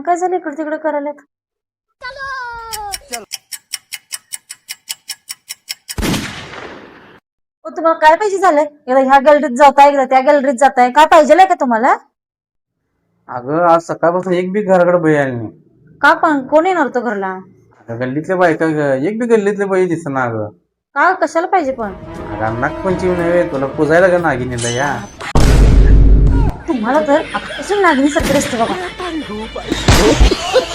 काय झालं इकडे तिकडे करायला? तुम्हाला काय पाहिजे झालंय? एकदा ह्या गॅलरीत जाताय, एकदा त्या गॅलरीत जाताय, काय पाहिजे का तुम्हाला? अगं आज सकाळपासून एक बी घराकडे बाई आली नाही. का पण कोण येणार होतं घरला? गल्लीतल्या बायका एक बी गल्लीतल्या बाई दिसना. अगं का कशाला पाहिजे पण? अगं नागपंचमी नव्हे तुला पुजायला का नागिनीला या. तुम्हाला तर आतापासून नागणी सारखं असते बाबा.